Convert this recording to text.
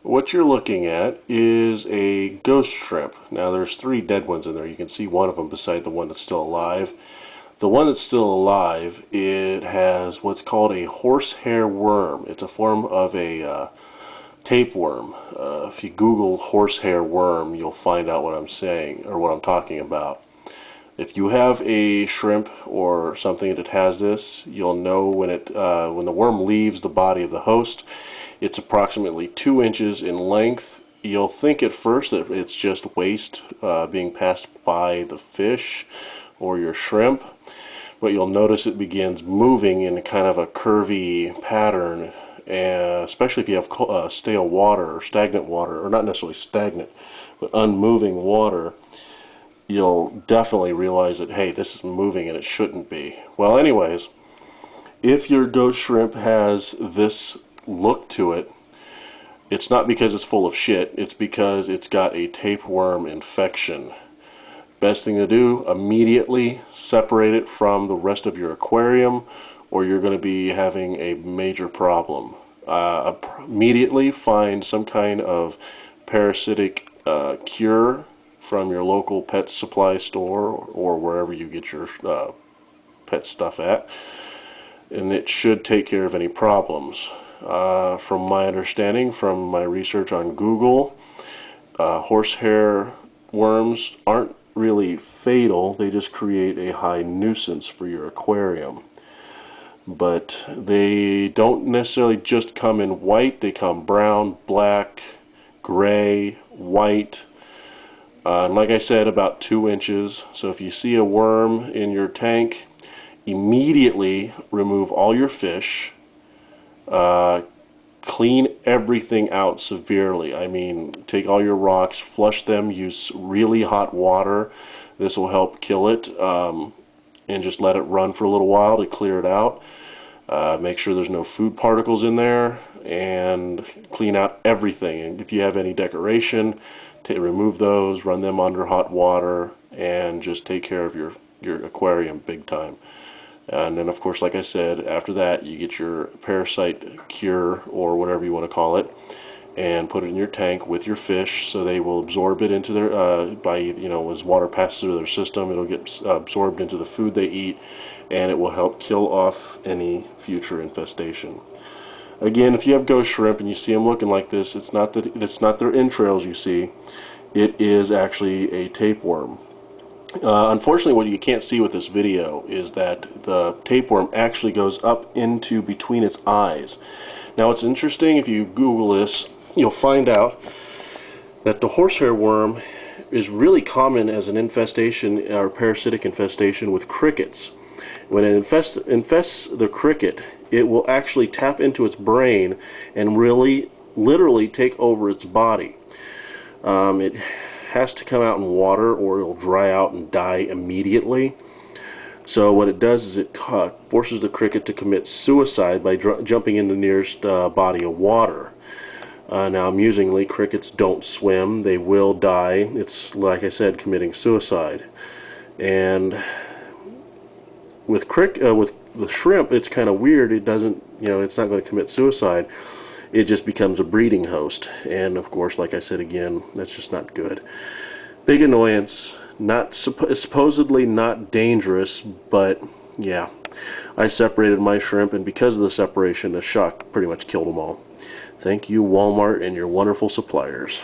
What you're looking at is a ghost shrimp. Now there's three dead ones in there. You can see one of them beside the one that's still alive. The one that's still alive, it has what's called a horsehair worm. It's a form of a tapeworm. If you Google horsehair worm, you'll find out what I'm saying or what I'm talking about. If you have a shrimp or something that has this, you'll know when the worm leaves the body of the host. It's approximately 2 inches in length. You'll think at first that it's just waste being passed by the fish or your shrimp, but you'll notice it begins moving in kind of a curvy pattern, especially if you have stale water or stagnant water, or not necessarily stagnant, but unmoving water. You'll definitely realize that, hey, this is moving and it shouldn't be. Well, anyways, if your ghost shrimp has this look to it, it's not because it's full of shit, it's because it's got a tapeworm infection. Best thing to do, immediately separate it from the rest of your aquarium, or you're going to be having a major problem. Immediately find some kind of parasitic cure from your local pet supply store or wherever you get your pet stuff at, and it should take care of any problems. From my understanding, from my research on Google, horsehair worms aren't really fatal. They just create a high nuisance for your aquarium. But they don't necessarily just come in white. They come brown, black, gray, white, and like I said, about 2 inches. So if you see a worm in your tank, immediately remove all your fish. Clean everything out severely. I mean, take all your rocks, flush them, use really hot water. This will help kill it, and just let it run for a little while to clear it out. Make sure there's no food particles in there, and clean out everything. And if you have any decoration, remove those, run them under hot water, and just take care of your aquarium big time. And then, of course, like I said, after that you get your parasite cure or whatever you want to call it, and put it in your tank with your fish, so they will absorb it into their as water passes through their system, it'll get absorbed into the food they eat, and it will help kill off any future infestation. Again, if you have ghost shrimp and you see them looking like this, it's not their entrails you see. It is actually a tapeworm. Unfortunately, what you can't see with this video is that the tapeworm actually goes up into between its eyes. Now, it's interesting, if you Google this, you'll find out that the horsehair worm is really common as an infestation or parasitic infestation with crickets. When it infests the cricket, it will actually tap into its brain and really, literally take over its body. It has to come out in water or it'll dry out and die immediately. So what it does is it forces the cricket to commit suicide by jumping in the nearest body of water. Now, amusingly, crickets don't swim. They will die. It's, like I said, committing suicide. And with the shrimp, it's kind of weird. It doesn't, it's not going to commit suicide. It just becomes a breeding host, and of course, like I said again, that's just not good. Big annoyance. Not supposedly not dangerous, but yeah, I separated my shrimp, and because of the separation, the shock pretty much killed them all. Thank you, Walmart, and your wonderful suppliers.